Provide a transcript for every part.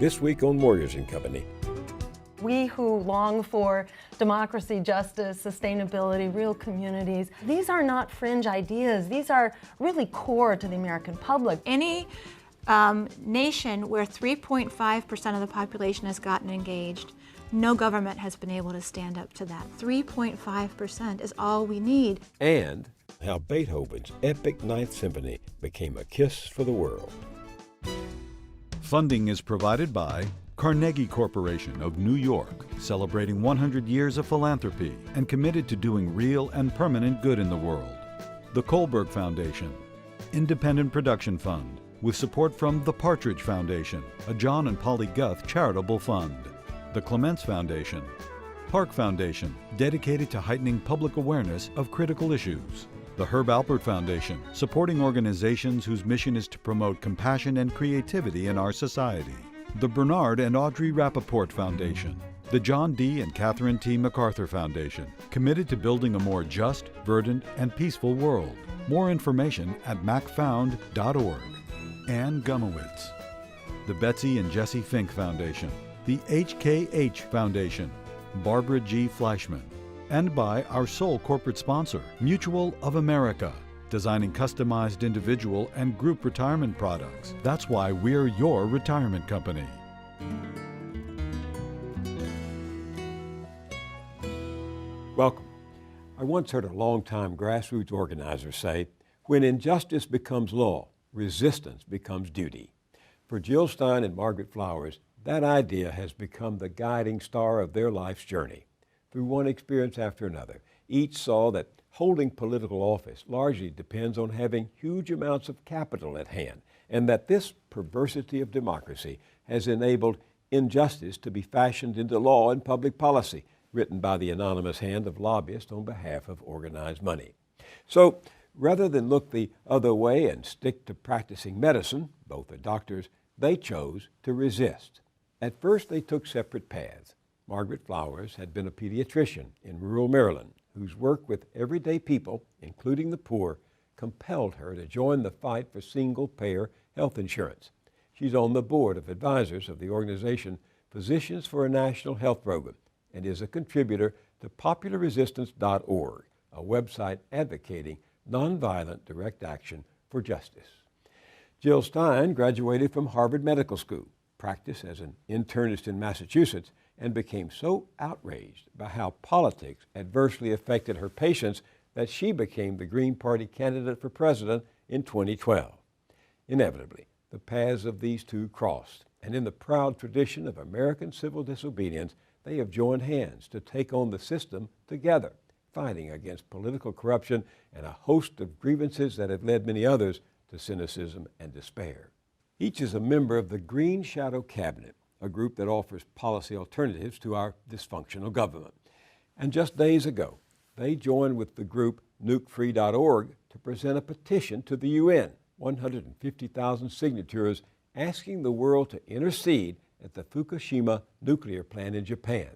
this week on Moyers Company. We who long for democracy, justice, sustainability, real communities, these are not fringe ideas. These are really core to the American public. Any nation where 3.5% of the population has gotten engaged, no government has been able to stand up to that. 3.5% is all we need. And how Beethoven's epic Ninth Symphony became a kiss for the world. Funding is provided by Carnegie Corporation of New York, celebrating 100 years of philanthropy and committed to doing real and permanent good in the world. The Kohlberg Foundation, Independent Production Fund, with support from the Partridge Foundation, a John and Polly Guth charitable fund. The Clements Foundation, Park Foundation, dedicated to heightening public awareness of critical issues. The Herb Alpert Foundation, supporting organizations whose mission is to promote compassion and creativity in our society. The Bernard and Audrey Rappaport Foundation. The John D. and Catherine T. MacArthur Foundation, committed to building a more just, verdant, and peaceful world. More information at macfound.org. Ann Gumowitz. The Betsy and Jesse Fink Foundation. The HKH Foundation. Barbara G. Fleischman. And by our sole corporate sponsor, Mutual of America, designing customized individual and group retirement products. That's why we're your retirement company. Welcome. I once heard a longtime grassroots organizer say, when injustice becomes law, resistance becomes duty. For Jill Stein and Margaret Flowers, that idea has become the guiding star of their life's journey. Through one experience after another, each saw that holding political office largely depends on having huge amounts of capital at hand, and that this perversity of democracy has enabled injustice to be fashioned into law and public policy, written by the anonymous hand of lobbyists on behalf of organized money. So, rather than look the other way and stick to practicing medicine, both are doctors, they chose to resist. At first, they took separate paths. Margaret Flowers had been a pediatrician in rural Maryland, whose work with everyday people, including the poor, compelled her to join the fight for single-payer health insurance. She's on the board of advisors of the organization Physicians for a National Health Program and is a contributor to popularresistance.org, a website advocating nonviolent direct action for justice. Jill Stein graduated from Harvard Medical School, practiced as an internist in Massachusetts, and became so outraged by how politics adversely affected her patients that she became the Green Party candidate for president in 2012. Inevitably, the paths of these two crossed, and in the proud tradition of American civil disobedience, they have joined hands to take on the system together, fighting against political corruption and a host of grievances that have led many others to cynicism and despair. Each is a member of the Green Shadow Cabinet, a group that offers policy alternatives to our dysfunctional government. And just days ago, they joined with the group nukefree.org to present a petition to the UN, 150,000 signatures asking the world to intercede at the Fukushima nuclear plant in Japan.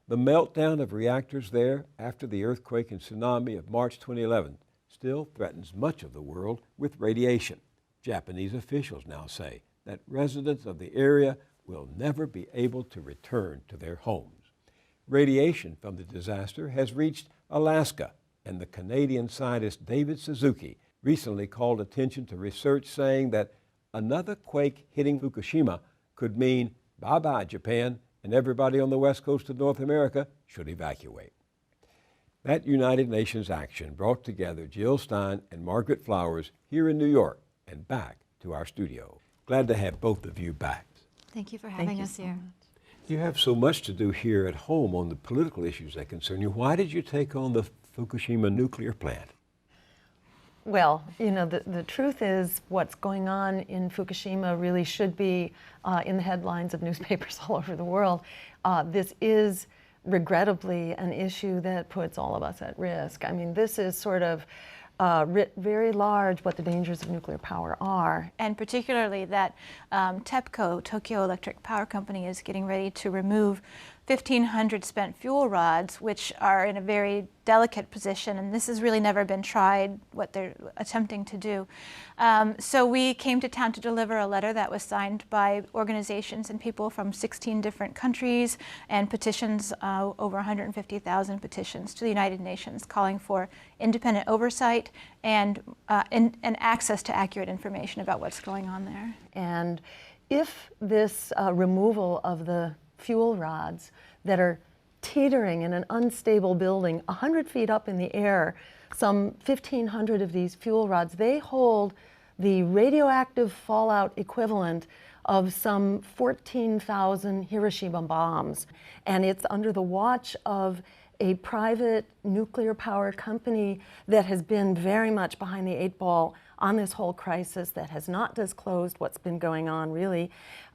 The meltdown of reactors there after the earthquake and tsunami of March 2011 still threatens much of the world with radiation. Japanese officials now say that residents of the area will never be able to return to their homes. Radiation from the disaster has reached Alaska, and the Canadian scientist David Suzuki recently called attention to research saying that another quake hitting Fukushima could mean bye-bye Japan, and everybody on the west coast of North America should evacuate. That United Nations action brought together Jill Stein and Margaret Flowers here in New York and back to our studio. Glad to have both of you back. Thank you for having us here. You have so much to do here at home on the political issues that concern you. Why did you take on the Fukushima nuclear plant? Well, you know, the truth is what's going on in Fukushima really should be in the headlines of newspapers all over the world. This is regrettably an issue that puts all of us at risk. I mean, this is sort of very large what the dangers of nuclear power are. And particularly that TEPCO, Tokyo Electric Power Company, is getting ready to remove 1,500 spent fuel rods, which are in a very delicate position, and this has really never been tried, what they're attempting to do. So we came to town to deliver a letter that was signed by organizations and people from 16 different countries, and petitions, over 150,000 petitions to the United Nations, calling for independent oversight and access to accurate information about what's going on there. And if this removal of the fuel rods that are teetering in an unstable building 100 feet up in the air, some 1,500 of these fuel rods, they hold the radioactive fallout equivalent of some 14,000 Hiroshima bombs. And it's under the watch of a private nuclear power company that has been very much behind the 8 ball on this whole crisis, that has not disclosed what's been going on really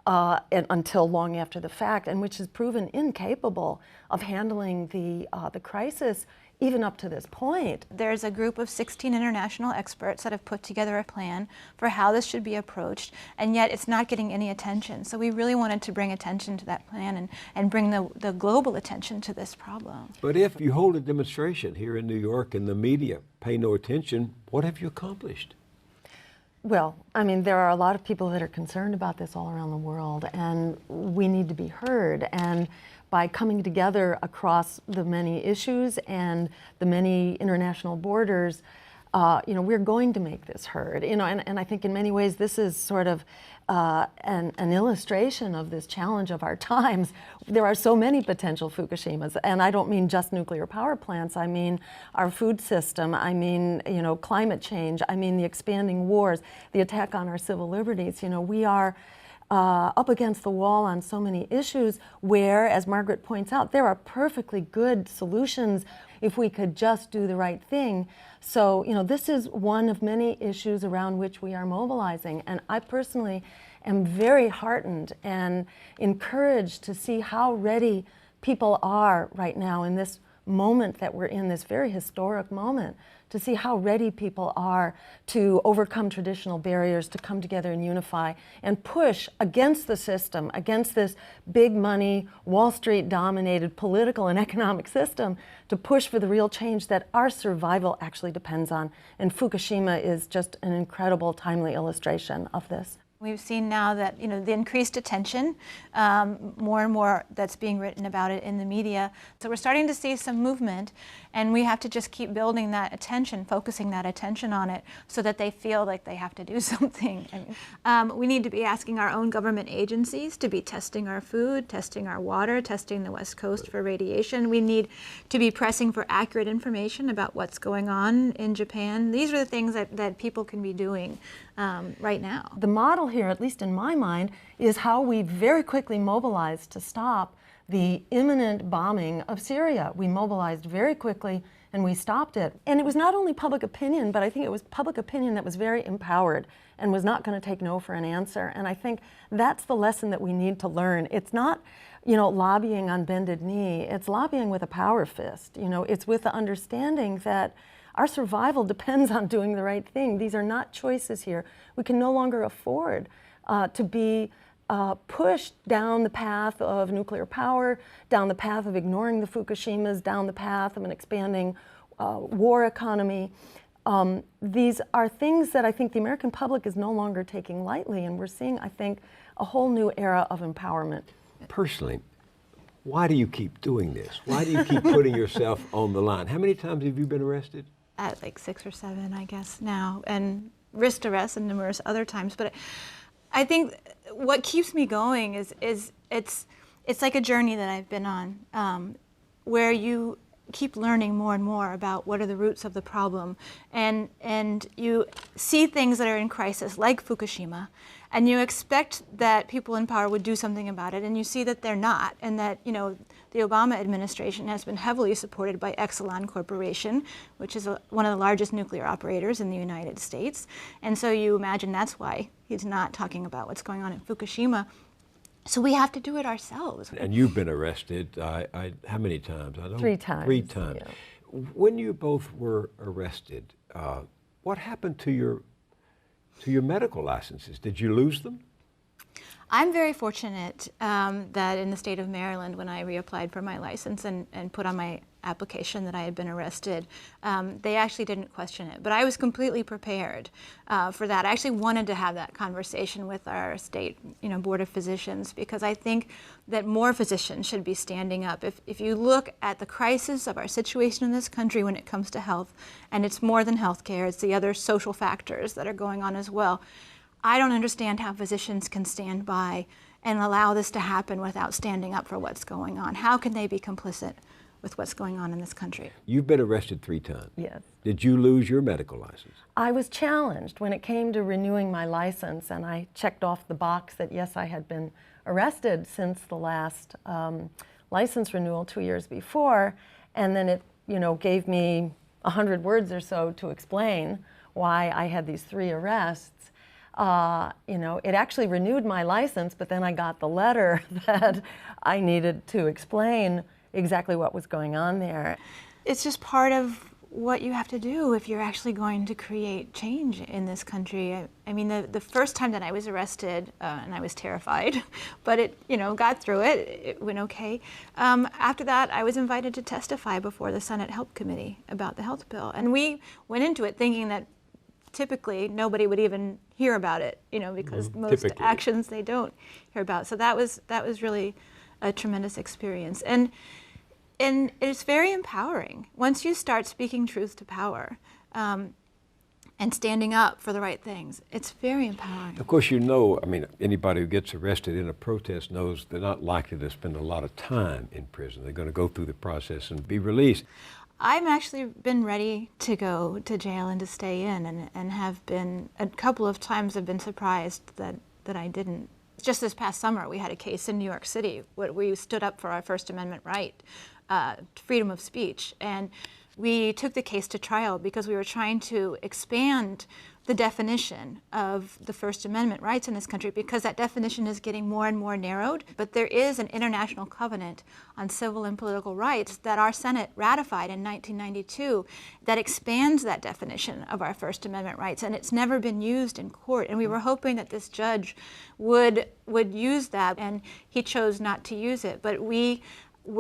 and until long after the fact, and which has proven incapable of handling the crisis even up to this point. There's a group of 16 international experts that have put together a plan for how this should be approached, and yet it's not getting any attention. So we really wanted to bring attention to that plan and bring the global attention to this problem. But if you hold a demonstration here in New York and the media pay no attention, what have you accomplished? Well, I mean, there are a lot of people that are concerned about this all around the world, and we need to be heard. And by coming together across the many issues and the many international borders, we're going to make this heard. And I think in many ways this is sort of an illustration of this challenge of our times. There are so many potential Fukushimas, and I don't mean just nuclear power plants. I mean our food system. I mean, climate change. I mean the expanding wars, the attack on our civil liberties. We are up against the wall on so many issues where, as Margaret points out, there are perfectly good solutions if we could just do the right thing. So, this is one of many issues around which we are mobilizing. And I personally am very heartened and encouraged to see how ready people are right now in this moment that we're in, this very historic moment, to see how ready people are to overcome traditional barriers, to come together and unify and push against the system, against this big money, Wall Street dominated political and economic system, to push for the real change that our survival actually depends on. And Fukushima is just an incredible, timely illustration of this. We've seen now that the increased attention, more and more that's being written about it in the media. So we're starting to see some movement, and we have to just keep building that attention, focusing that attention on it, so that they feel like they have to do something. We need to be asking our own government agencies to be testing our food, testing our water, testing the West Coast for radiation. We need to be pressing for accurate information about what's going on in Japan. These are the things that people can be doing right now. The model here, at least in my mind, is how we very quickly mobilized to stop the imminent bombing of Syria. We mobilized very quickly and we stopped it. And it was not only public opinion, but I think it was public opinion that was very empowered and was not going to take no for an answer. And I think that's the lesson that we need to learn. It's not, lobbying on bended knee. It's lobbying with a power fist. It's with the understanding that our survival depends on doing the right thing. These are not choices here. We can no longer afford to be pushed down the path of nuclear power, down the path of ignoring the Fukushimas, down the path of an expanding war economy. These are things that I think the American public is no longer taking lightly, and we're seeing, I think, a whole new era of empowerment. Personally, why do you keep doing this? Why do you keep putting yourself on the line? How many times have you been arrested? At like 6 or 7, I guess now, and risked arrest and numerous other times. But I think what keeps me going is it's like a journey that I've been on, where you keep learning more and more about what are the roots of the problem, and you see things that are in crisis, like Fukushima, and you expect that people in power would do something about it, and you see that they're not, and that the Obama administration has been heavily supported by Exelon Corporation, which is one of the largest nuclear operators in the United States, and so you imagine that's why he's not talking about what's going on in Fukushima. So we have to do it ourselves. And you've been arrested, how many times? I don't, 3 times. 3 times. Yeah. When you both were arrested, what happened to your medical licenses? Did you lose them? I'm very fortunate that in the state of Maryland, when I reapplied for my license and put on my application that I had been arrested, they actually didn't question it. But I was completely prepared for that. I actually wanted to have that conversation with our state, Board of Physicians, because I think that more physicians should be standing up. If you look at the crisis of our situation in this country when it comes to health, and it's more than health care, it's the other social factors that are going on as well. I don't understand how physicians can stand by and allow this to happen without standing up for what's going on. How can they be complicit with what's going on in this country? You've been arrested 3 times. Yes. Did you lose your medical license? I was challenged when it came to renewing my license, and I checked off the box that yes, I had been arrested since the last license renewal 2 years before, and then it gave me 100 words or so to explain why I had these 3 arrests. It actually renewed my license, but then I got the letter that I needed to explain exactly what was going on there. It's just part of what you have to do if you're actually going to create change in this country. I mean, the first time that I was arrested, and I was terrified, but it, got through it. It went okay. After that, I was invited to testify before the Senate Help Committee about the health bill, and we went into it thinking that typically nobody would even hear about it, because most actions they don't hear about. So that was really a tremendous experience, and it's very empowering once you start speaking truth to power, and standing up for the right things. It's very empowering. Of course, anybody who gets arrested in a protest knows they're not likely to spend a lot of time in prison. They're going to go through the process and be released. I've actually been ready to go to jail and to stay in, and have been a couple of times. I've been surprised that I didn't. Just this past summer, we had a case in New York City where we stood up for our First Amendment right, freedom of speech, and we took the case to trial because we were trying to expand the definition of the First Amendment rights in this country, because that definition is getting more and more narrowed. But there is an international covenant on civil and political rights that our Senate ratified in 1992 that expands that definition of our First Amendment rights, and it's never been used in court. And we were hoping that this judge would use that, and he chose not to use it. But we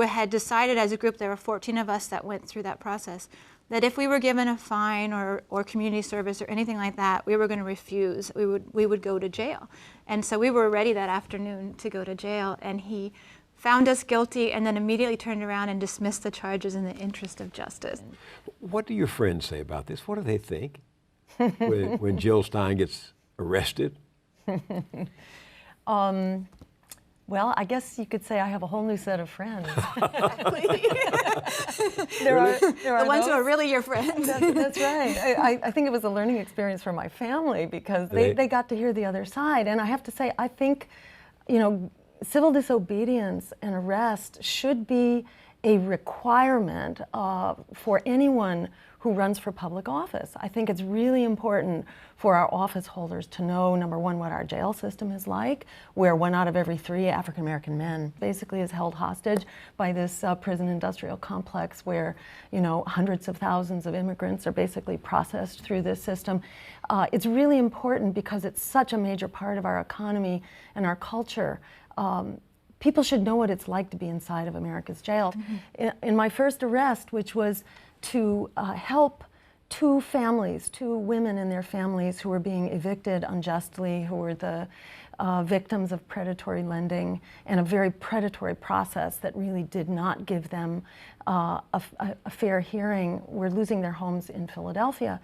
had decided as a group, there were 14 of us that went through that process, that if we were given a fine or community service or anything like that, we were going to refuse. We would go to jail. And so we were ready that afternoon to go to jail, and he found us guilty and then immediately turned around and dismissed the charges in the interest of justice. What do your friends say about this? What do they think when Jill Stein gets arrested? Well, I guess you could say I have a whole new set of friends. There are the ones who are really your friends. That's right. I think it was a learning experience for my family, because they got to hear the other side. And I have to say, I think, civil disobedience and arrest should be a requirement for anyone who runs for public office. I think it's really important for our office holders to know, number one, what our jail system is like, where 1 out of every 3 African American men basically is held hostage by this prison industrial complex where, hundreds of thousands of immigrants are basically processed through this system. It's really important because it's such a major part of our economy and our culture. People should know what it's like to be inside of America's jails. Mm-hmm. In my first arrest, which was to help 2 women and their families who were being evicted unjustly, who were the victims of predatory lending and a very predatory process that really did not give them a fair hearing, were losing their homes in Philadelphia.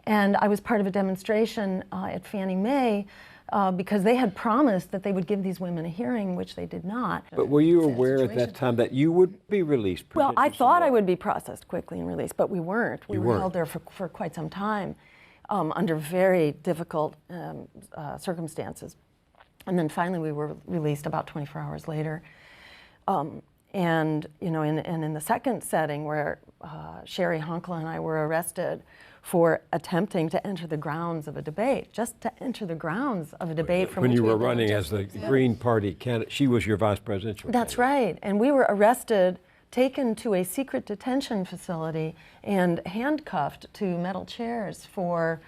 And I was part of a demonstration at Fannie Mae because they had promised that they would give these women a hearing, which they did not. But were you aware at that time that you would be released? Well, I thought I would be processed quickly and released, but we weren't. We were held there for quite some time under very difficult circumstances. And then finally we were released about 24 hours later. And in the second setting where Sherry Honkla and I were arrested for attempting to enter the grounds of a debate, just to enter the grounds of a debate from when which you we were had been running as the Green Party candidate. She was your vice presidential That's candidate. right. And we were arrested, taken to a secret detention facility, and handcuffed to metal chairs for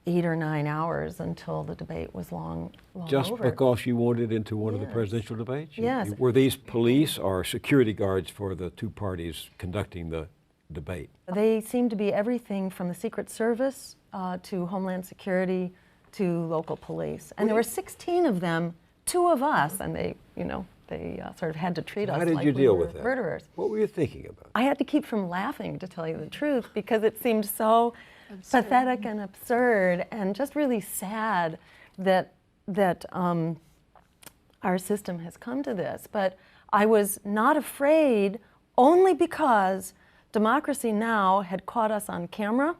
8 or 9 hours until the debate was long Just over. because you wanted into one of the Yes. presidential debates? Yes. Were these police or security guards for the two parties conducting the debate? They seemed to be everything from the Secret Service to Homeland Security to local police. And there were 16 of them, 2 of us, and they sort of had to treat us How did like you we deal were with that? murderers. What were you thinking about? I had to keep from laughing, to tell you the truth, because it seemed so pathetic and absurd and just really sad that our system has come to this. But I was not afraid only because Democracy Now! Had caught us on camera.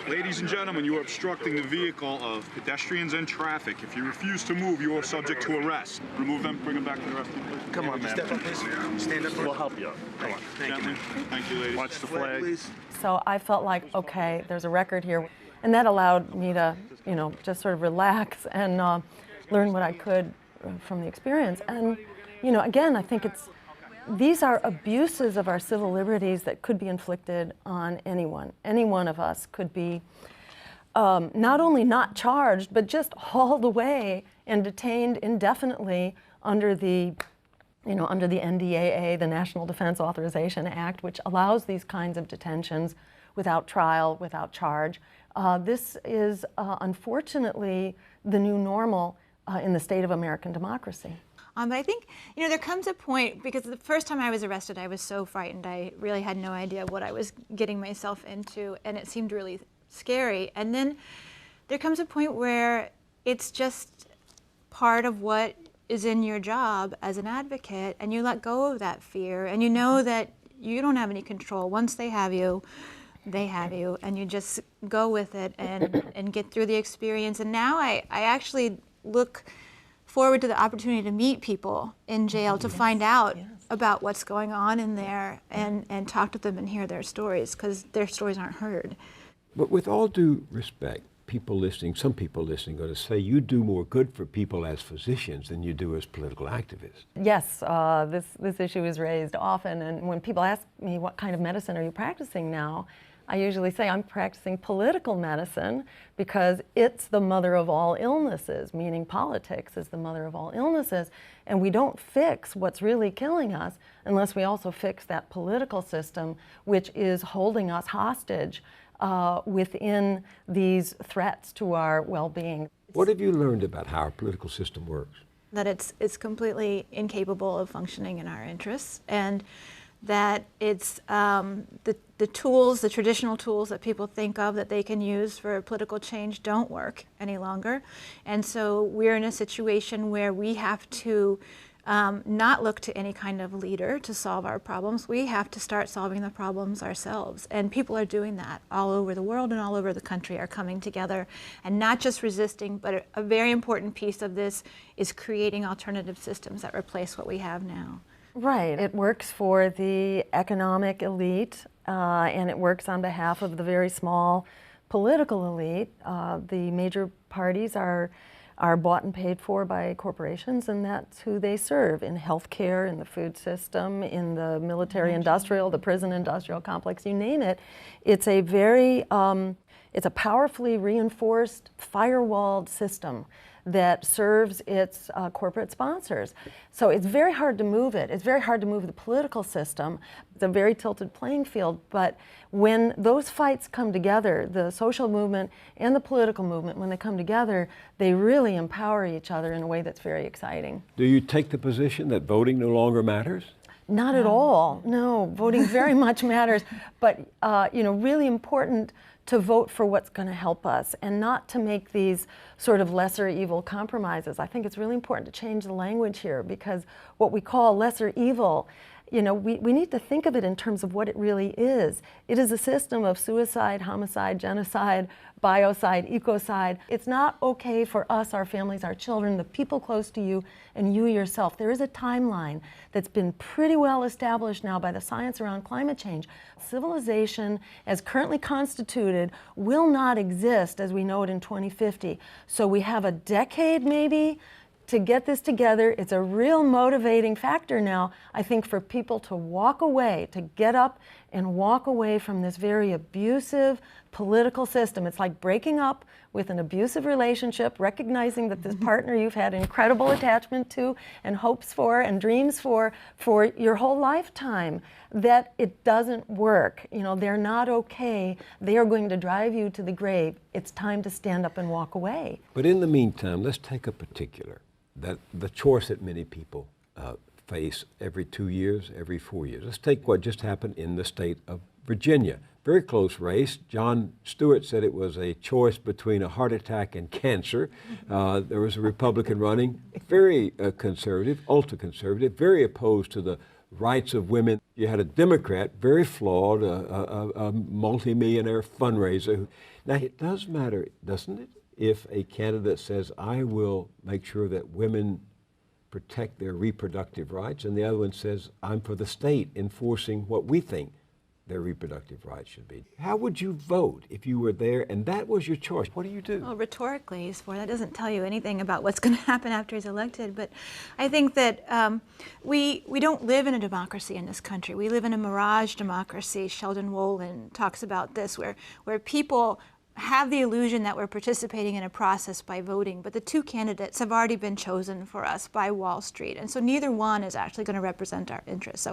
Ladies and gentlemen, you are obstructing the vehicle of pedestrians and traffic. If you refuse to move, you are subject to arrest. Remove them, bring them back to the rescue, please. Come on, man. Step up, please. Stand up. We'll help you out. Come on. Thank you. Thank you, ladies. Watch the flag. Please. So I felt like, okay, there's a record here. And that allowed me to, just sort of relax and learn what I could from the experience. And, again, I think these are abuses of our civil liberties that could be inflicted on anyone. Any one of us could be not only not charged, but just hauled away and detained indefinitely under the NDAA, the National Defense Authorization Act, which allows these kinds of detentions without trial, without charge. This is unfortunately the new normal in the state of American democracy. But I think, there comes a point, because the first time I was arrested, I was so frightened. I really had no idea what I was getting myself into, and it seemed really scary. And then there comes a point where it's just part of what is in your job as an advocate, and you let go of that fear, and you know that you don't have any control. Once they have you, and you just go with it and get through the experience. And now I actually look forward to the opportunity to meet people in jail, to find out about what's going on in there and talk to them and hear their stories, because their stories aren't heard. But with all due respect, some people listening are going to say you do more good for people as physicians than you do as political activists. Yes, this issue is raised often, and when people ask me what kind of medicine are you practicing now, I usually say I'm practicing political medicine because it's the mother of all illnesses, meaning politics is the mother of all illnesses, and we don't fix what's really killing us unless we also fix that political system which is holding us hostage within these threats to our well-being. What have you learned about how our political system works? That it's completely incapable of functioning in our interests, and that it's the tools, the traditional tools that people think of that they can use for political change don't work any longer. And so we're in a situation where we have to not look to any kind of leader to solve our problems. We have to start solving the problems ourselves. And people are doing that all over the world, and all over the country are coming together and not just resisting, but a very important piece of this is creating alternative systems that replace what we have now. Right. It works for the economic elite, and it works on behalf of the very small political elite. The major parties are bought and paid for by corporations, and that's who they serve in healthcare, in the food system, in the military industrial, the prison industrial complex, you name it. It's a very, it's a powerfully reinforced, firewalled system that serves its corporate sponsors. So it's very hard to move it. It's very hard to move the political system. It's a very tilted playing field, but when those fights come together, the social movement and the political movement, when they come together, they really empower each other in a way that's very exciting. Do you take the position that voting no longer matters? Not at all. No, voting very much matters, but really important to vote for what's going to help us and not to make these sort of lesser evil compromises. I think it's really important to change the language here, because what we call lesser evil, we need to think of it in terms of what it really is. It is a system of suicide, homicide, genocide, biocide, ecocide. It's not okay for us, our families, our children, the people close to you, and you yourself. There is a timeline that's been pretty well established now by the science around climate change. Civilization, as currently constituted, will not exist as we know it in 2050. So we have a decade maybe to get this together. It's a real motivating factor now, I think, for people to walk away, to get up and walk away from this very abusive political system. It's like breaking up with an abusive relationship, recognizing that this partner you've had incredible attachment to and hopes for and dreams for your whole lifetime, that it doesn't work. You know, they're not okay. They are going to drive you to the grave. It's time to stand up and walk away. But in the meantime, let's take a particular, that the choice that many people face every 2 years, every 4 years. Let's take what just happened in the state of Virginia. Very close race. Jon Stewart said it was a choice between a heart attack and cancer. There was a Republican running, very conservative, ultra-conservative, very opposed to the rights of women. You had a Democrat, very flawed, a multimillionaire fundraiser. Now, it does matter, doesn't it, if a candidate says, I will make sure that women protect their reproductive rights, and the other one says, I'm for the state enforcing what we think their reproductive rights should be. How would you vote if you were there and that was your choice? What do you do? Well, rhetorically, that doesn't tell you anything about what's going to happen after he's elected. But I think that we don't live in a democracy in this country. We live in a mirage democracy. Sheldon Wolin talks about this, where people have the illusion that we're participating in a process by voting, but the two candidates have already been chosen for us by Wall Street, and so neither one is actually going to represent our interests.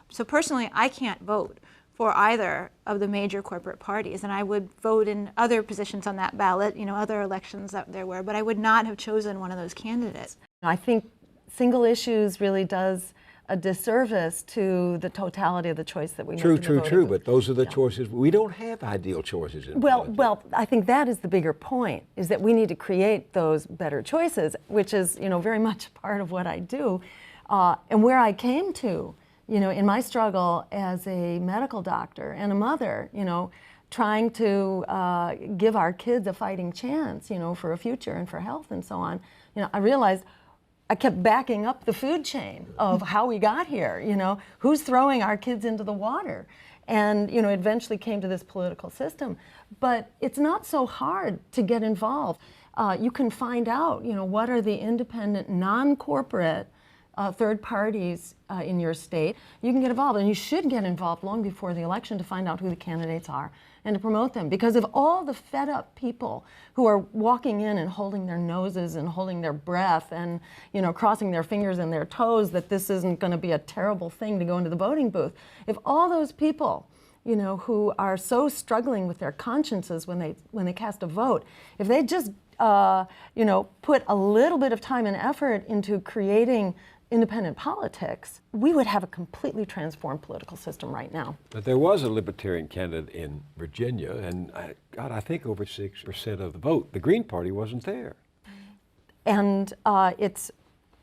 So personally, I can't vote for either of the major corporate parties, and I would vote in other positions on that ballot, you know, other elections that there were, but I would not have chosen one of those candidates. I think single issues really does a disservice to the totality of the choice that we make. True, but those are the choices. We don't have ideal choices in politics. Well, I think that is the bigger point, is that we need to create those better choices, which is, you know, very much part of what I do. And where I came to, you know, in my struggle as a medical doctor and a mother, you know, trying to give our kids a fighting chance, you know, for a future and for health and so on, you know, I realized I kept backing up the food chain of how we got here, you know, who's throwing our kids into the water. And, you know, eventually came to this political system. But it's not so hard to get involved. You can find out, you know, what are the independent, non-corporate third parties in your state. You can get involved, and you should get involved long before the election to find out who the candidates are and to promote them. Because of all the fed up people who are walking in and holding their noses and holding their breath and, you know, crossing their fingers and their toes that this isn't going to be a terrible thing to go into the voting booth, if all those people, you know, who are so struggling with their consciences when they cast a vote, if they just you know, put a little bit of time and effort into creating independent politics, we would have a completely transformed political system right now. But there was a libertarian candidate in Virginia, and I think over 6% of the vote. The Green Party wasn't there. And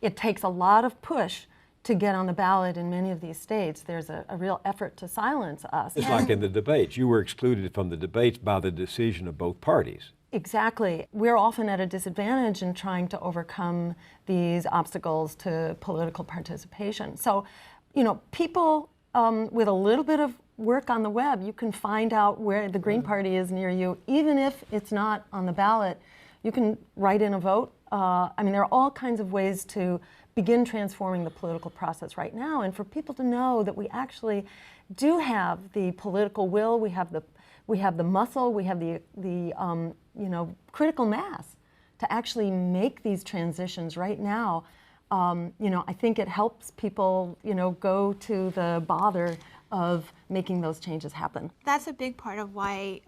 it takes a lot of push to get on the ballot in many of these states. There's a real effort to silence us. It's like in the debates. You were excluded from the debates by the decision of both parties. Exactly. We're often at a disadvantage in trying to overcome these obstacles to political participation. So, you know, people with a little bit of work on the web, you can find out where the Green Party is near you, even if it's not on the ballot. You can write in a vote. I mean, there are all kinds of ways to begin transforming the political process right now, and for people to know that we actually do have the political will, we have the muscle, we have the you know, critical mass to actually make these transitions right now. You know, I think it helps people, you know, go to the bother of making those changes happen. That's a big part of why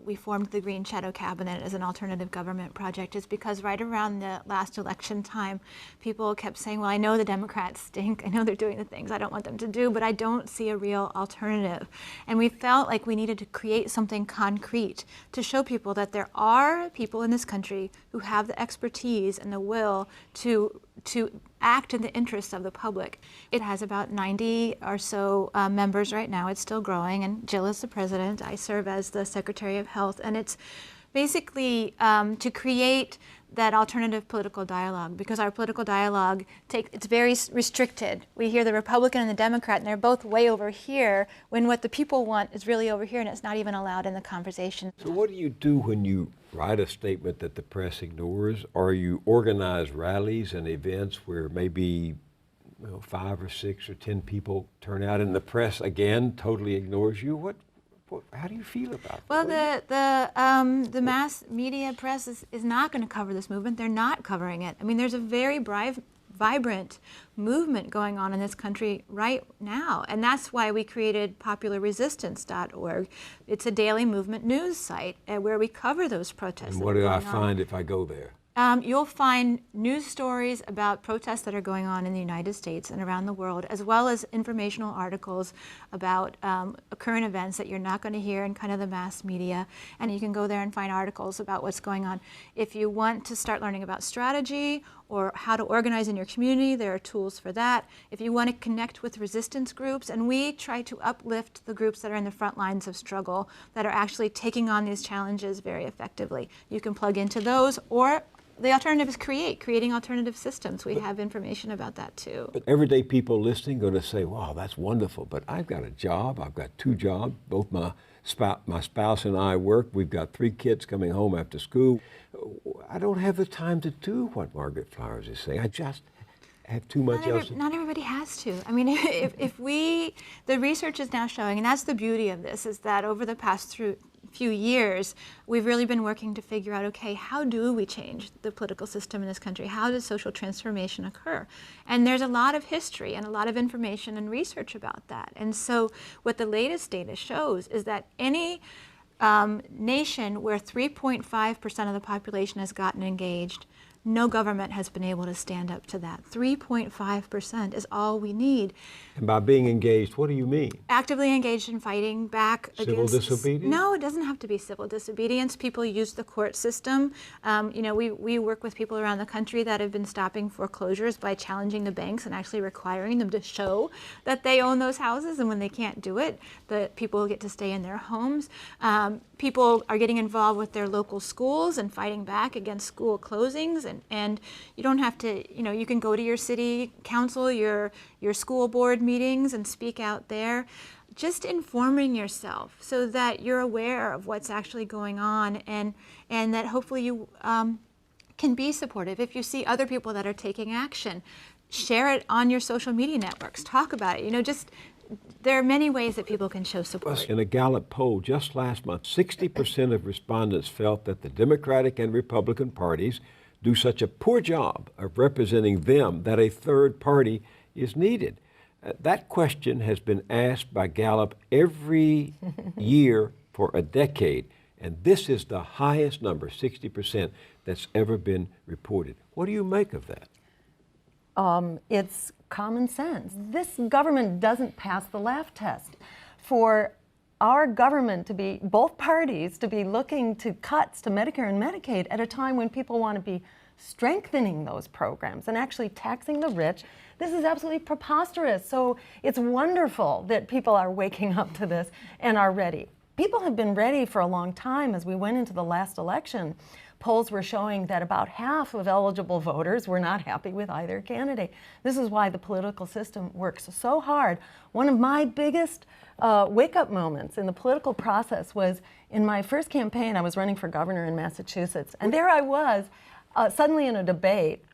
we formed the Green Shadow Cabinet as an alternative government project, is because right around the last election time, people kept saying, well, I know the Democrats stink, I know they're doing the things I don't want them to do, but I don't see a real alternative. And we felt like we needed to create something concrete to show people that there are people in this country who have the expertise and the will to act in the interests of the public. It has about 90 or so members right now. It's still growing, and Jill is the president. I serve as the Secretary of Health, and it's basically to create that alternative political dialogue, because our political dialogue it's very restricted. We hear the Republican and the Democrat, and they're both way over here, when what the people want is really over here, and it's not even allowed in the conversation. So what do you do when you write a statement that the press ignores, or you organize rallies and events where maybe 5 or 6 or 10 people turn out, and the press again totally ignores you. How do you feel about Well, that? the mass media press is not going to cover this movement. They're not covering it. I mean, there's a very vibrant movement going on in this country right now, and that's why we created popularresistance.org. It's a daily movement news site where we cover those protests. And what do I find if I go there? You'll find news stories about protests that are going on in the United States and around the world, as well as informational articles about current events that you're not going to hear in kind of the mass media. And you can go there and find articles about what's going on. If you want to start learning about strategy or how to organize in your community, there are tools for that. If you want to connect with resistance groups, and we try to uplift the groups that are in the front lines of struggle, that are actually taking on these challenges very effectively. You can plug into those, or the alternative is creating alternative systems. We have information about that too. But everyday people listening going to say, wow, that's wonderful, but I've got a job, I've got 2 jobs, both my spouse and I work, we've got 3 kids coming home after school. I don't have the time to do what Margaret Flowers is saying. I just have too much else. Not everybody has to. I mean, the research is now showing, and that's the beauty of this, is that over the past few years, we've really been working to figure out, okay, how do we change the political system in this country? How does social transformation occur? And there's a lot of history and a lot of information and research about that. And so what the latest data shows is that any nation where 3.5% of the population has gotten engaged, no government has been able to stand up to that. 3.5% is all we need. And by being engaged, what do you mean? Actively engaged in fighting back against... Civil disobedience? No, it doesn't have to be civil disobedience. People use the court system. We work with people around the country that have been stopping foreclosures by challenging the banks and actually requiring them to show that they own those houses, and when they can't do it, the people get to stay in their homes. People are getting involved with their local schools and fighting back against school closings, and you don't have to, you can go to your city council, your school board meetings and speak out there. Just informing yourself so that you're aware of what's actually going on, and that hopefully you can be supportive. If you see other people that are taking action, share it on your social media networks, talk about it, there are many ways that people can show support. In a Gallup poll just last month, 60% of respondents felt that the Democratic and Republican parties do such a poor job of representing them that a third party is needed. That question has been asked by Gallup every year for a decade, and this is the highest number, 60%, that's ever been reported. What do you make of that? It's common sense. This government doesn't pass the laugh test. For our government to be, both parties, to be looking to cuts to Medicare and Medicaid at a time when people want to be strengthening those programs and actually taxing the rich, this is absolutely preposterous. So it's wonderful that people are waking up to this and are ready. People have been ready for a long time. As we went into the last election, polls were showing that about half of eligible voters were not happy with either candidate. This is why the political system works so hard. One of my biggest wake-up moments in the political process was in my first campaign. I was running for governor in Massachusetts, and there I was suddenly in a debate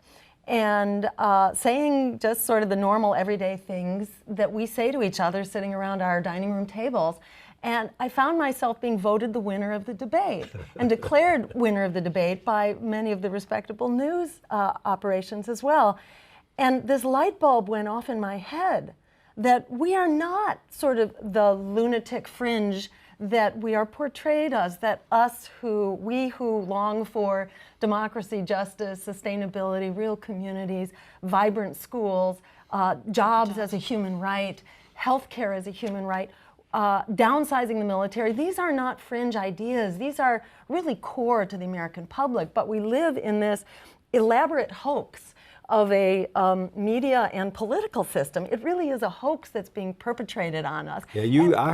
and saying just sort of the normal everyday things that we say to each other sitting around our dining room tables. And I found myself being voted the winner of the debate and declared winner of the debate by many of the respectable news operations as well. And this light bulb went off in my head that we are not sort of the lunatic fringe that we are portrayed as, that we who long for democracy, justice, sustainability, real communities, vibrant schools, jobs as a human right, healthcare as a human right, downsizing the military. These are not fringe ideas. These are really core to the American public, but we live in this elaborate hoax of a media and political system. It really is a hoax that's being perpetrated on us. Yeah, I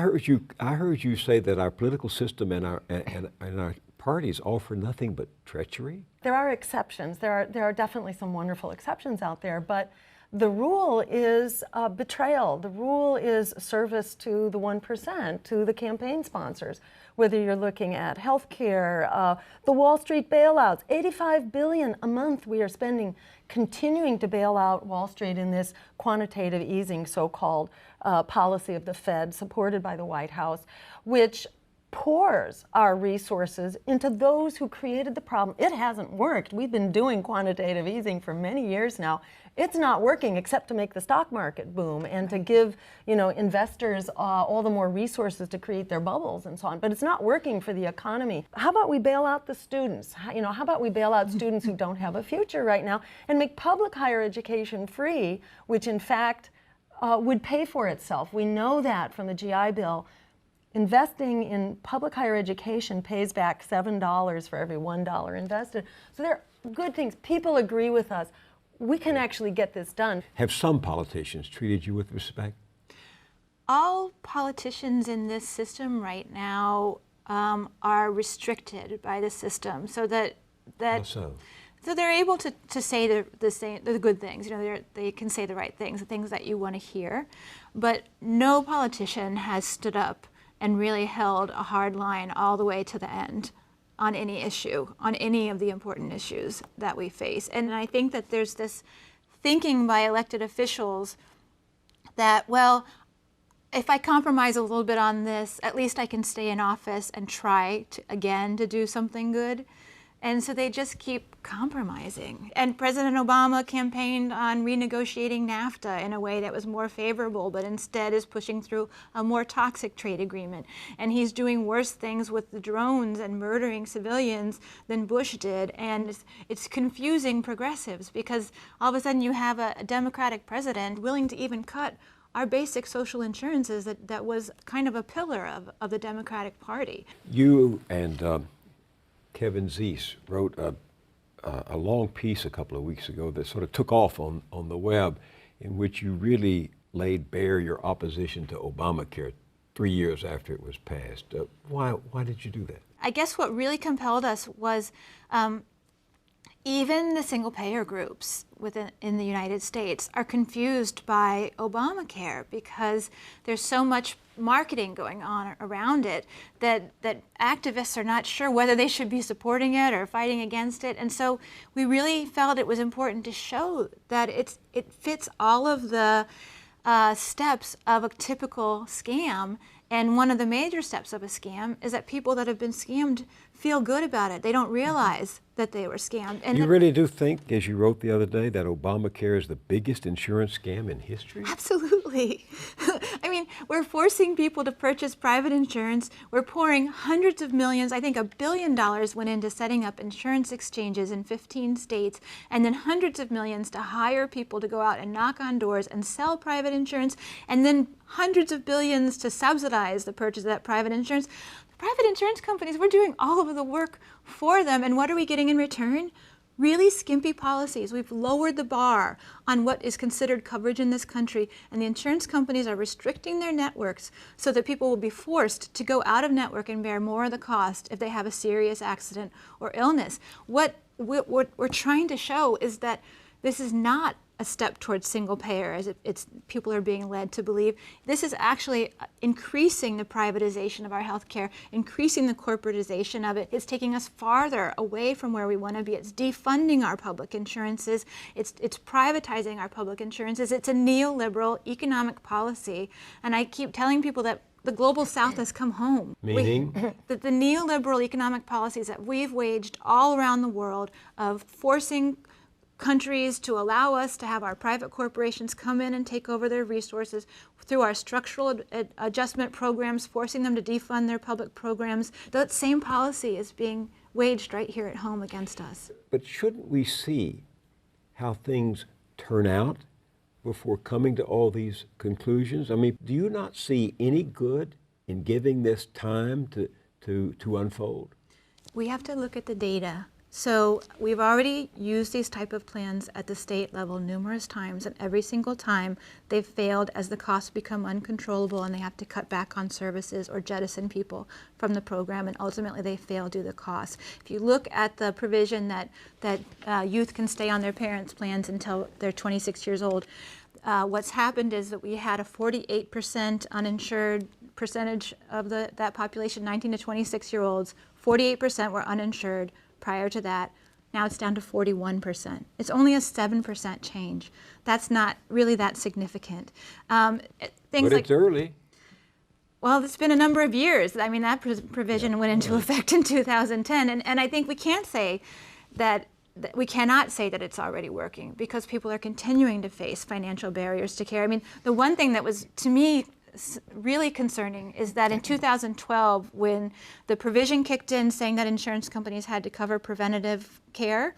heard you say that our political system and our parties offer nothing but treachery. There are exceptions. There are definitely some wonderful exceptions out there, but The rule is betrayal. The rule is service to the 1%, to the campaign sponsors. Whether you're looking at healthcare, the Wall Street bailouts, $85 billion a month we are spending continuing to bail out Wall Street in this quantitative easing, so-called policy of the Fed, supported by the White House, which pours our resources into those who created the problem. It hasn't worked. We've been doing quantitative easing for many years now. It's not working except to make the stock market boom and to give, investors all the more resources to create their bubbles and so on. But it's not working for the economy. How about we bail out the students? How about we bail out students who don't have a future right now and make public higher education free, which in fact would pay for itself. We know that from the GI Bill. Investing in public higher education pays back $7 for every $1 invested. So there are good things. People agree with us. We can actually get this done. Have some politicians treated you with respect? All politicians in this system right now are restricted by the system, so that How so? so they're able to say the good things. They can say the right things, the things that you want to hear. But no politician has stood up and really held a hard line all the way to the end on any issue, on any of the important issues that we face. And I think that there's this thinking by elected officials that, well, if I compromise a little bit on this, at least I can stay in office and try to do something good. And so they just keep compromising. And President Obama campaigned on renegotiating NAFTA in a way that was more favorable, but instead is pushing through a more toxic trade agreement. And he's doing worse things with the drones and murdering civilians than Bush did. And it's confusing progressives because all of a sudden you have a Democratic president willing to even cut our basic social insurances that was kind of a pillar of the Democratic Party. You and Kevin Zeese wrote a long piece a couple of weeks ago that sort of took off on the web, in which you really laid bare your opposition to Obamacare 3 years after it was passed. Why did you do that? I guess what really compelled us was even the single-payer groups in the United States are confused by Obamacare because there's so much marketing going on around it that activists are not sure whether they should be supporting it or fighting against it. And so we really felt it was important to show that it fits all of the steps of a typical scam. And one of the major steps of a scam is that people that have been scammed feel good about it. They don't realize that they were scammed. And you really do think, as you wrote the other day, that Obamacare is the biggest insurance scam in history? Absolutely. I mean, we're forcing people to purchase private insurance. We're pouring hundreds of millions, I think $1 billion went into setting up insurance exchanges in 15 states, and then hundreds of millions to hire people to go out and knock on doors and sell private insurance, and then hundreds of billions to subsidize the purchase of that private insurance. Private insurance companies, we're doing all of the work for them, and what are we getting in return? Really skimpy policies. We've lowered the bar on what is considered coverage in this country, and the insurance companies are restricting their networks so that people will be forced to go out of network and bear more of the cost if they have a serious accident or illness. What we're trying to show is that this is not a step towards single payer, as people are being led to believe. This is actually increasing the privatization of our healthcare, increasing the corporatization of it. It's taking us farther away from where we want to be. It's defunding our public insurances. It's privatizing our public insurances. It's a neoliberal economic policy. And I keep telling people that the global South has come home. Meaning? That the neoliberal economic policies that we've waged all around the world of forcing countries to allow us to have our private corporations come in and take over their resources through our structural adjustment programs, forcing them to defund their public programs. That same policy is being waged right here at home against us. But shouldn't we see how things turn out before coming to all these conclusions? I mean, do you not see any good in giving this time to unfold? We have to look at the data So we've already used these type of plans at the state level numerous times, and every single time they've failed as the costs become uncontrollable and they have to cut back on services or jettison people from the program, and ultimately they fail due to the cost. If you look at the provision that youth can stay on their parents' plans until they're 26 years old, what's happened is that we had a 48% uninsured percentage of that population, 19 to 26-year-olds. 48% were uninsured prior to that. Now it's down to 41%. It's only a 7% change. That's not really that significant. Things But like, it's early. well, it's been a number of years. I mean, that provision went into effect in 2010, and I think we can't say that we cannot say that it's already working, because people are continuing to face financial barriers to care. I mean, the one thing that was, to me, really concerning is that in 2012, when the provision kicked in saying that insurance companies had to cover preventative care,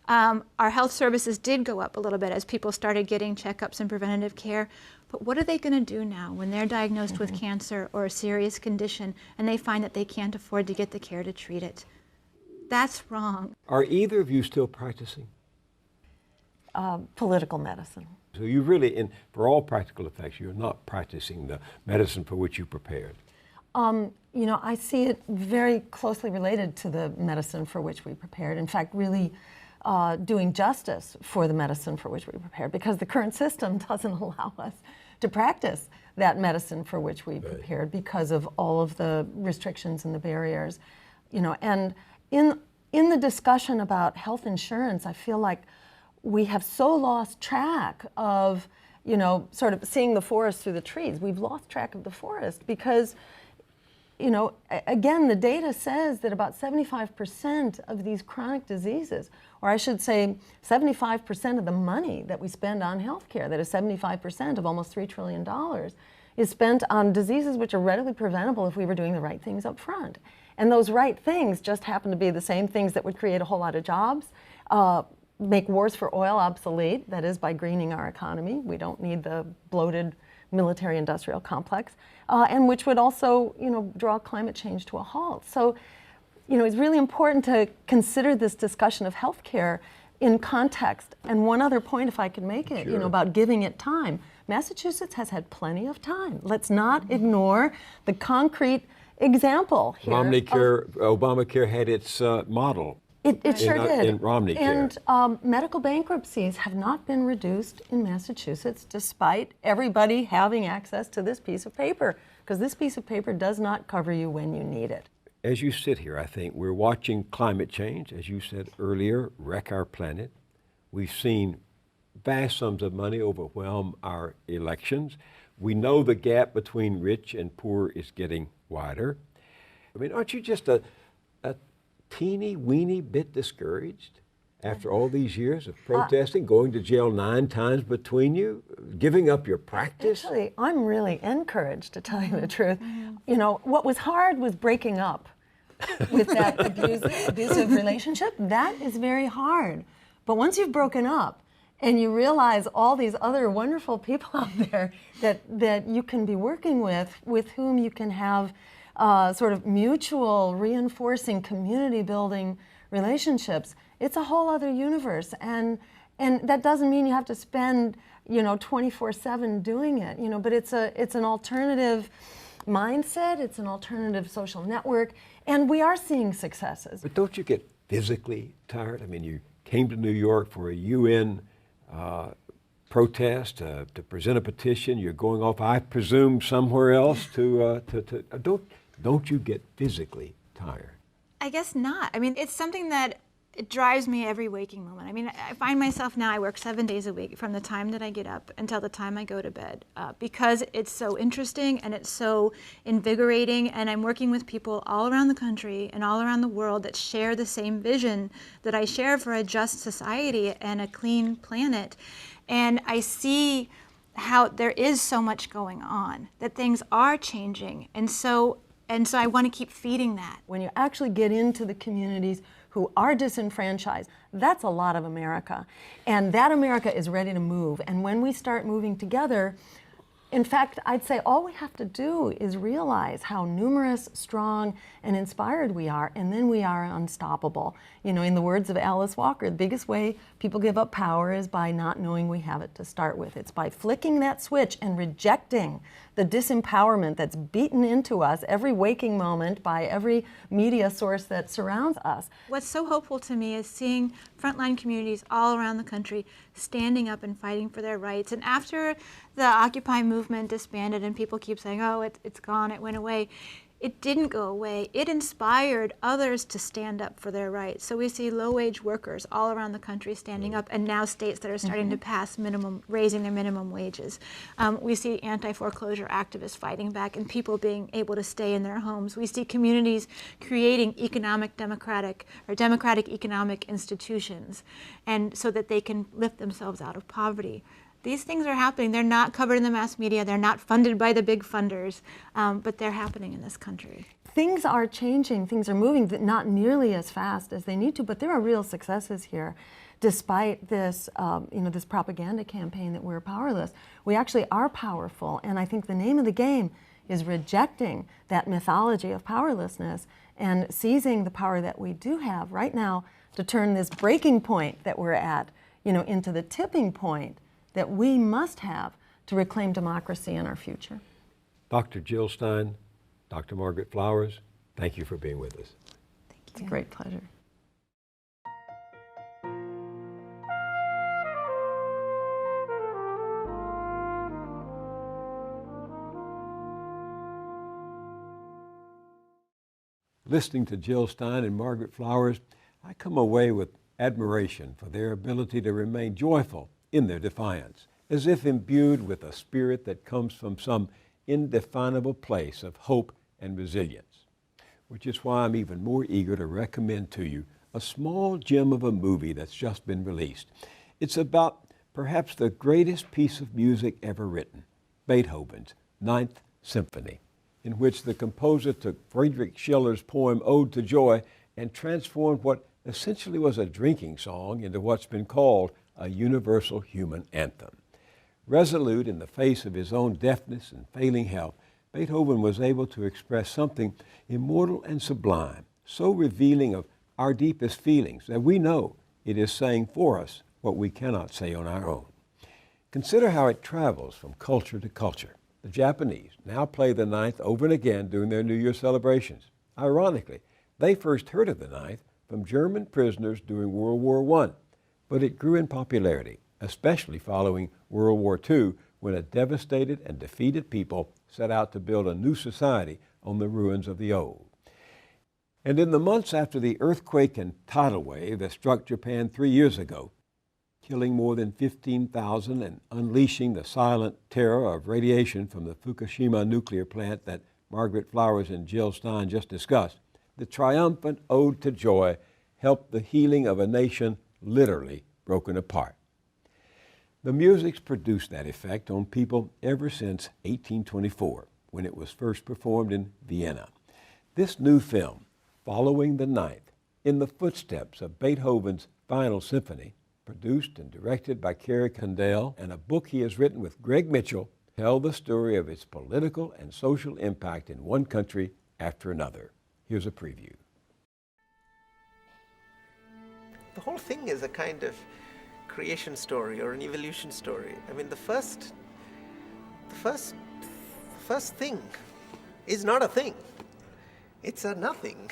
our health services did go up a little bit as people started getting checkups and preventative care. But what are they going to do now when they're diagnosed with cancer or a serious condition and they find that they can't afford to get the care to treat it? That's wrong. Are either of you still practicing? Political medicine. So you really, for all practical effects, you're not practicing the medicine for which you prepared. You know, I see it very closely related to the medicine for which we prepared. In fact, really doing justice for the medicine for which we prepared, because the current system doesn't allow us to practice that medicine for which we prepared because of all of the restrictions and the barriers. You know, and in the discussion about health insurance, I feel like we have so lost track of, you know, sort of seeing the forest through the trees. We've lost track of the forest because, you know, again, the data says that about 75% of these chronic diseases, or I should say 75% of the money that we spend on healthcare, that is 75% of almost $3 trillion, is spent on diseases which are readily preventable if we were doing the right things up front. And those right things just happen to be the same things that would create a whole lot of jobs, make wars for oil obsolete, that is by greening our economy. We don't need the bloated military-industrial complex, and which would also, you know, draw climate change to a halt. So, you know, it's really important to consider this discussion of healthcare in context. And one other point, if I could make it, you know, about giving it time. Massachusetts has had plenty of time. Let's not ignore the concrete example here. Obamacare had its model. It sure did. In Romney care. And medical bankruptcies have not been reduced in Massachusetts despite everybody having access to this piece of paper, because this piece of paper does not cover you when you need it. As you sit here, I think we're watching climate change, as you said earlier, wreck our planet. We've seen vast sums of money overwhelm our elections. We know the gap between rich and poor is getting wider. I mean, aren't you just a teeny weeny bit discouraged after all these years of protesting, going to jail 9 times between you, giving up your practice? Actually, I'm really encouraged, to tell you the truth. You know, what was hard was breaking up with that abusive relationship. That is very hard. But once you've broken up and you realize all these other wonderful people out there that you can be working with whom you can have sort of mutual, reinforcing, community-building relationships, it's a whole other universe. And that doesn't mean you have to spend, you know, 24/7 doing it, you know, but it's an alternative mindset, it's an alternative social network, and we are seeing successes. But don't you get physically tired? I mean, you came to New York for a UN protest to present a petition. You're going off, I presume, somewhere else to don't you get physically tired? I guess not. I mean, it's something that it drives me every waking moment. I mean, I find myself now, I work 7 days a week from the time that I get up until the time I go to bed, because it's so interesting and it's so invigorating, and I'm working with people all around the country and all around the world that share the same vision that I share for a just society and a clean planet. And I see how there is so much going on, that things are changing. And so I want to keep feeding that. When you actually get into the communities who are disenfranchised, that's a lot of America. And that America is ready to move. And when we start moving together, In fact, I'd say all we have to do is realize how numerous, strong, and inspired we are, and then we are unstoppable. You know, in the words of Alice Walker, the biggest way people give up power is by not knowing we have it to start with. It's by flicking that switch and rejecting the disempowerment that's beaten into us every waking moment by every media source that surrounds us. What's so hopeful to me is seeing frontline communities all around the country standing up and fighting for their rights. And after the Occupy movement disbanded and people keep saying, oh, it's gone, it went away, it didn't go away. It inspired others to stand up for their rights. So we see low-wage workers all around the country standing up, and now states that are starting to pass raising their minimum wages. We see anti-foreclosure activists fighting back and people being able to stay in their homes. We see communities creating democratic economic institutions, and so that they can lift themselves out of poverty. These things are happening. They're not covered in the mass media. They're not funded by the big funders, but they're happening in this country. Things are changing. Things are moving, not nearly as fast as they need to, but there are real successes here. Despite this, this propaganda campaign that we're powerless, we actually are powerful. And I think the name of the game is rejecting that mythology of powerlessness and seizing the power that we do have right now to turn this breaking point that we're at, into the tipping point that we must have to reclaim democracy in our future. Dr. Jill Stein, Dr. Margaret Flowers, thank you for being with us. It's a great pleasure. Listening to Jill Stein and Margaret Flowers, I come away with admiration for their ability to remain joyful in their defiance, as if imbued with a spirit that comes from some indefinable place of hope and resilience, which is why I'm even more eager to recommend to you a small gem of a movie that's just been released. It's about perhaps the greatest piece of music ever written, Beethoven's Ninth Symphony, in which the composer took Friedrich Schiller's poem Ode to Joy and transformed what essentially was a drinking song into what's been called a universal human anthem. Resolute in the face of his own deafness and failing health, Beethoven was able to express something immortal and sublime, so revealing of our deepest feelings that we know it is saying for us what we cannot say on our own. Consider how it travels from culture to culture. The Japanese now play the Ninth over and again during their New Year celebrations. Ironically, they first heard of the Ninth from German prisoners during World War I, but it grew in popularity, especially following World War II, when a devastated and defeated people set out to build a new society on the ruins of the old. And in the months after the earthquake and tidal wave that struck Japan 3 years ago, killing more than 15,000 and unleashing the silent terror of radiation from the Fukushima nuclear plant that Margaret Flowers and Jill Stein just discussed, the triumphant Ode to Joy helped the healing of a nation literally broken apart. The music's produced that effect on people ever since 1824, when it was first performed in Vienna. This new film, following the Ninth, in the footsteps of Beethoven's Final Symphony, produced and directed by Kerry Condell, and a book he has written with Greg Mitchell, tell the story of its political and social impact in one country after another. Here's a preview. The whole thing is a kind of creation story or an evolution story. I mean, the first thing is not a thing. It's a nothing.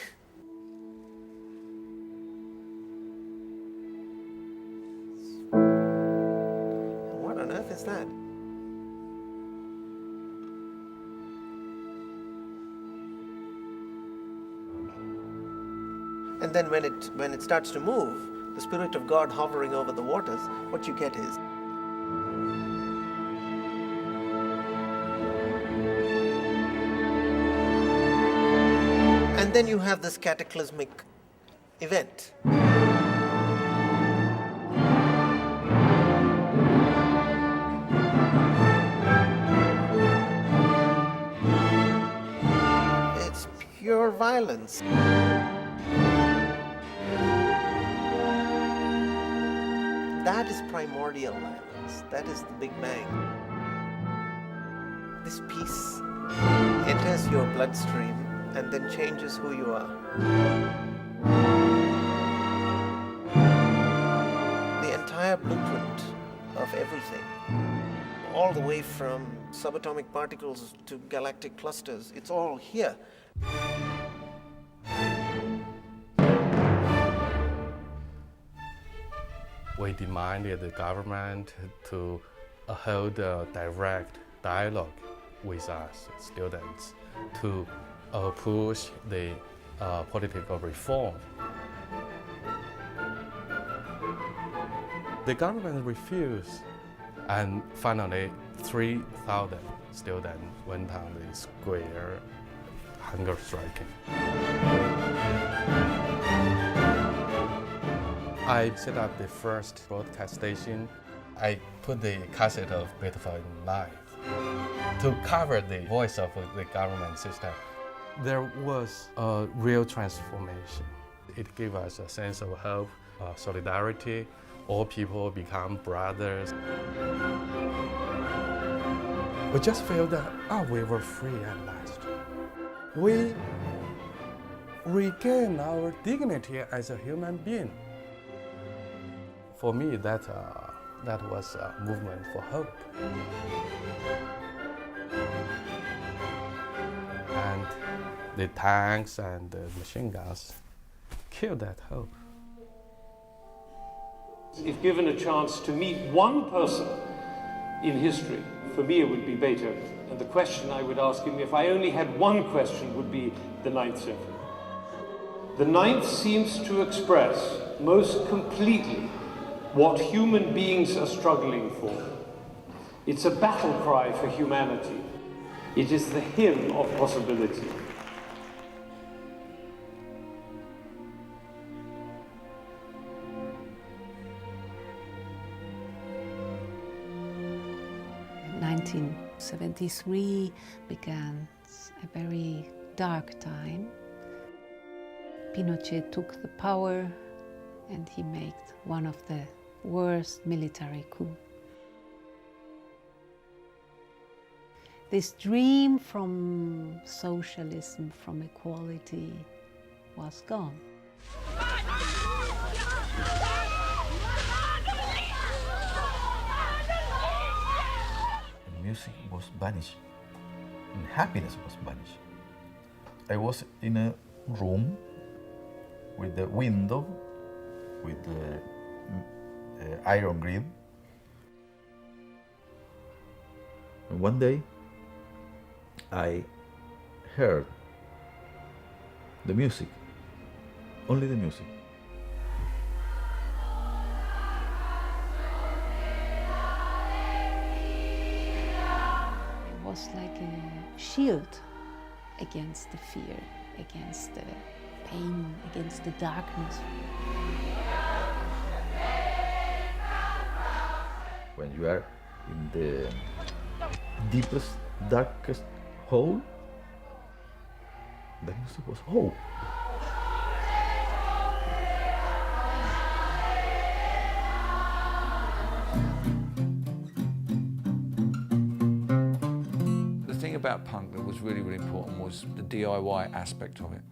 What on earth is that? And then when it starts to move, the Spirit of God hovering over the waters, what you get is and then you have this cataclysmic event. It's pure violence. That is primordial violence. That is the Big Bang. this piece enters your bloodstream and then changes who you are. The entire blueprint of everything, all the way from subatomic particles to galactic clusters, it's all here. We demanded the government to hold a direct dialogue with us students to push the political reform. The government refused, and finally 3,000 students went on the square hunger striking. I set up the first broadcast station. I put the cassette of Beethoven live to cover the voice of the government system. There was a real transformation. It gave us a sense of hope, solidarity. All people become brothers. We just feel that, we were free at last. We regain our dignity as a human being. For me, that was a movement for hope. And the tanks and the machine guns killed that hope. If given a chance to meet one person in history, for me it would be Beethoven. And the question I would ask him, if I only had one question, would be the Ninth Symphony. The Ninth seems to express most completely what human beings are struggling for. It's a battle cry for humanity. It is the hymn of possibility. In 1973 began a very dark time. Pinochet took the power and he made one of the worst military coups. This dream from socialism, from equality, was gone. Music was vanished, and happiness was vanished. I was in a room with the window, with the iron grill. And one day, I heard the music, only the music. It was like a shield against the fear, against the pain, against the darkness. When you are in the deepest, darkest hole, the music was hope. The thing about punk that was really, really important was the DIY aspect of it.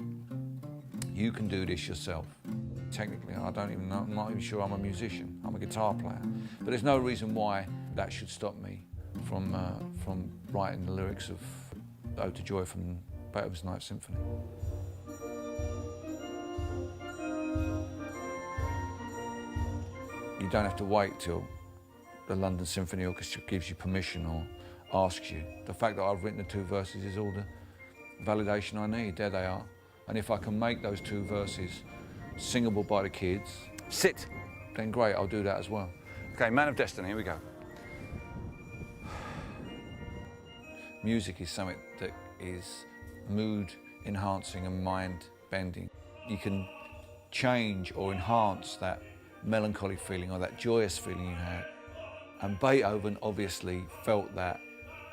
You can do this yourself. Technically, I don't even know, I'm not even sure I'm a musician. I'm a guitar player. But there's no reason why that should stop me from writing the lyrics of Ode to Joy from Beethoven's Ninth Symphony. You don't have to wait till the London Symphony Orchestra gives you permission or asks you. The fact that I've written the two verses is all the validation I need. There they are. And if I can make those two verses singable by the kids, sit, then great, I'll do that as well. Okay, Man of Destiny, here we go. Music is something that is mood enhancing and mind bending. You can change or enhance that melancholy feeling or that joyous feeling you had. And Beethoven obviously felt that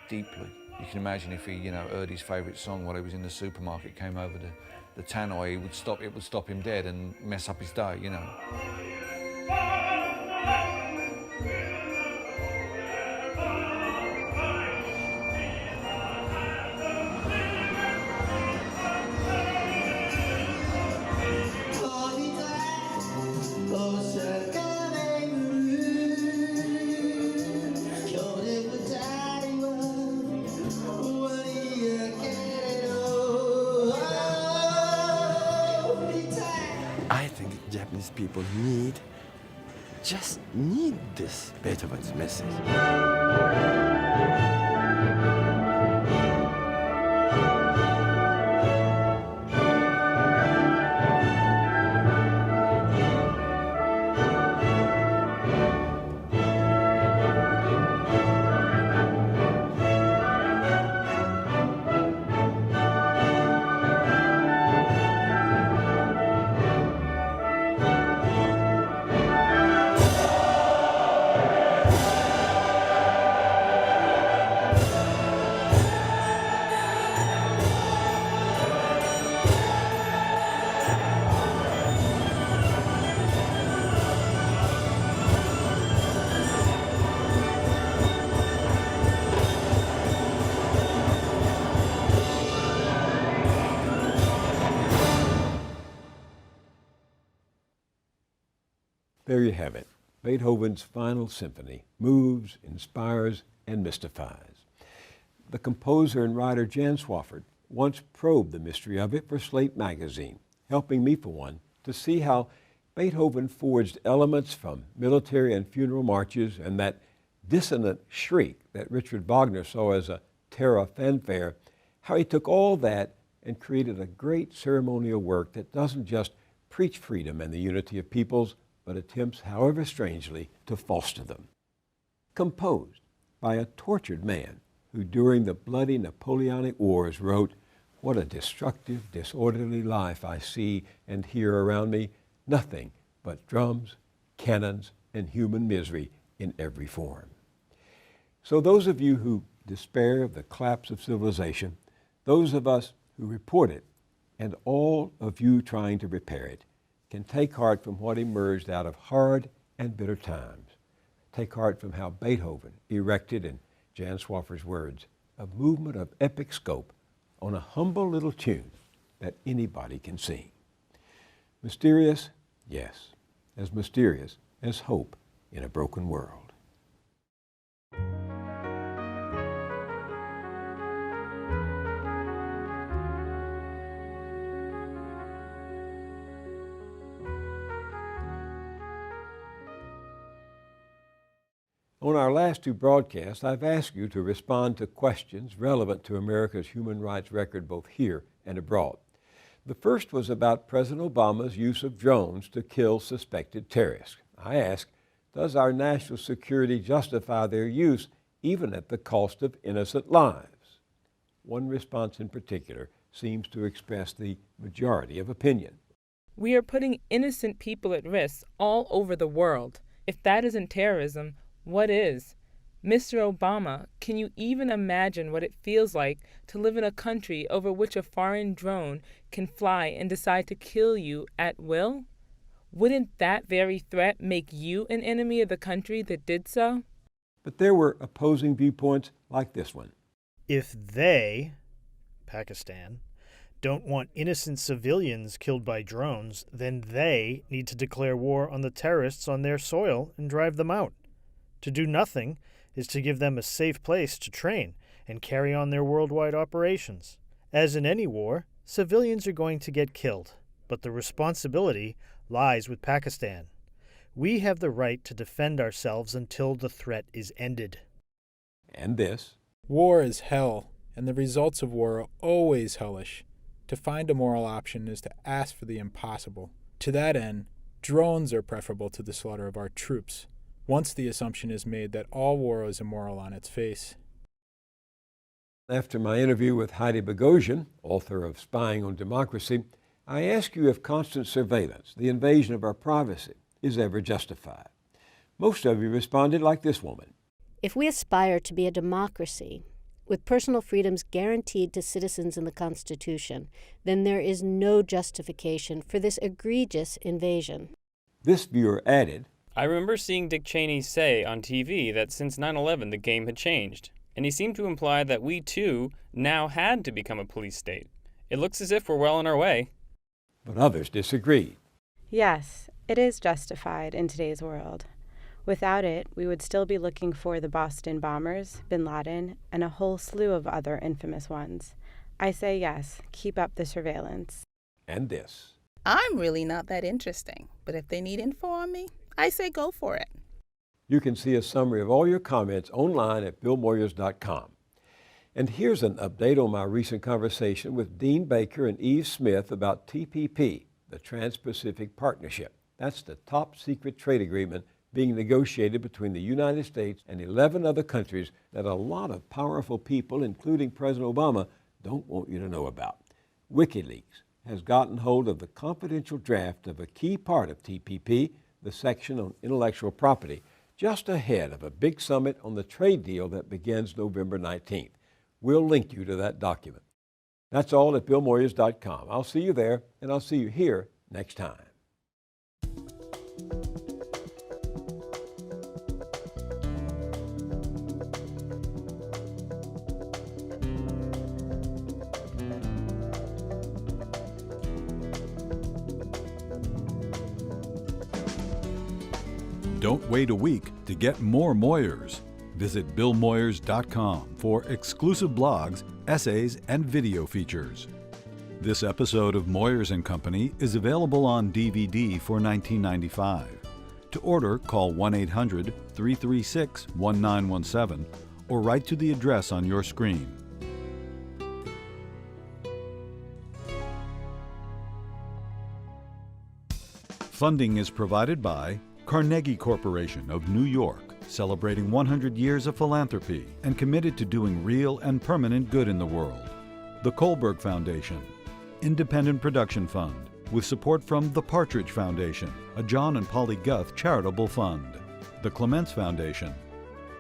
deeply. You can imagine if he, heard his favourite song while he was in the supermarket, came over the tannoy, it would stop him dead and mess up his day, Chinese people just need this Beethoven's message. There you have it. Beethoven's Final Symphony moves, inspires, and mystifies. The composer and writer Jan Swafford once probed the mystery of it for Slate magazine, helping me, for one, to see how Beethoven forged elements from military and funeral marches and that dissonant shriek that Richard Wagner saw as a terra fanfare, how he took all that and created a great ceremonial work that doesn't just preach freedom and the unity of peoples, but attempts, however strangely, to foster them. Composed by a tortured man who during the bloody Napoleonic Wars wrote, "What a destructive, disorderly life I see and hear around me, nothing but drums, cannons, and human misery in every form." So those of you who despair of the collapse of civilization, those of us who report it, and all of you trying to repair it, can take heart from what emerged out of hard and bitter times. Take heart from how Beethoven erected, in Jan Swafford's words, a movement of epic scope on a humble little tune that anybody can sing. Mysterious? Yes. As mysterious as hope in a broken world. On our last two broadcasts, I've asked you to respond to questions relevant to America's human rights record both here and abroad. The first was about President Obama's use of drones to kill suspected terrorists. I asked, does our national security justify their use even at the cost of innocent lives? One response in particular seems to express the majority of opinion. We are putting innocent people at risk all over the world. If that isn't terrorism, what is? Mr. Obama, can you even imagine what it feels like to live in a country over which a foreign drone can fly and decide to kill you at will? Wouldn't that very threat make you an enemy of the country that did so? But there were opposing viewpoints like this one. If they, Pakistan, don't want innocent civilians killed by drones, then they need to declare war on the terrorists on their soil and drive them out. To do nothing is to give them a safe place to train and carry on their worldwide operations. As in any war, civilians are going to get killed, but the responsibility lies with Pakistan. We have the right to defend ourselves until the threat is ended. And this. War is hell, and the results of war are always hellish. To find a moral option is to ask for the impossible. To that end, drones are preferable to the slaughter of our troops, once the assumption is made that all war is immoral on its face. After my interview with Heidi Bogosian, author of Spying on Democracy, I ask you if constant surveillance, the invasion of our privacy, is ever justified. Most of you responded like this woman. If we aspire to be a democracy, with personal freedoms guaranteed to citizens in the Constitution, then there is no justification for this egregious invasion. This viewer added, I remember seeing Dick Cheney say on TV that since 9/11 the game had changed, and he seemed to imply that we too now had to become a police state. It looks as if we're well on our way. But others disagreed. Yes, it is justified in today's world. Without it, we would still be looking for the Boston bombers, bin Laden, and a whole slew of other infamous ones. I say yes, keep up the surveillance. And this. I'm really not that interesting, but if they need info on me, I say go for it. You can see a summary of all your comments online at billmoyers.com. And here's an update on my recent conversation with Dean Baker and Eve Smith about TPP, the Trans-Pacific Partnership. That's the top secret trade agreement being negotiated between the United States and 11 other countries that a lot of powerful people, including President Obama, don't want you to know about. WikiLeaks has gotten hold of the confidential draft of a key part of TPP, the section on intellectual property, just ahead of a big summit on the trade deal that begins November 19th. We'll link you to that document. That's all at billmoyers.com. I'll see you there, and I'll see you here next time. Don't wait a week to get more Moyers. Visit billmoyers.com for exclusive blogs, essays, and video features. This episode of Moyers & Company is available on DVD for $19.95. To order, call 1-800-336-1917 or write to the address on your screen. Funding is provided by Carnegie Corporation of New York, celebrating 100 years of philanthropy and committed to doing real and permanent good in the world. The Kohlberg Foundation, Independent Production Fund, with support from the Partridge Foundation, a John and Polly Guth charitable fund. The Clements Foundation,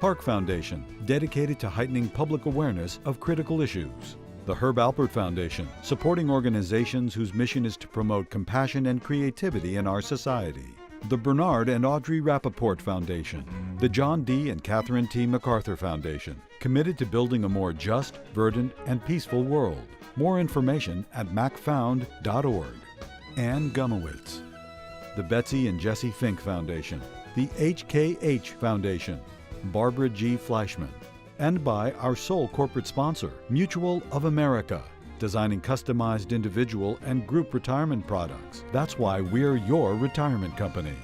Park Foundation, dedicated to heightening public awareness of critical issues. The Herb Alpert Foundation, supporting organizations whose mission is to promote compassion and creativity in our society. The Bernard and Audrey Rappaport Foundation, the John D. and Catherine T. MacArthur Foundation, committed to building a more just, verdant, and peaceful world. More information at macfound.org. Ann Gumowitz, the Betsy and Jesse Fink Foundation, the HKH Foundation, Barbara G. Fleischman, and by our sole corporate sponsor, Mutual of America, designing customized individual and group retirement products. That's why we're your retirement company.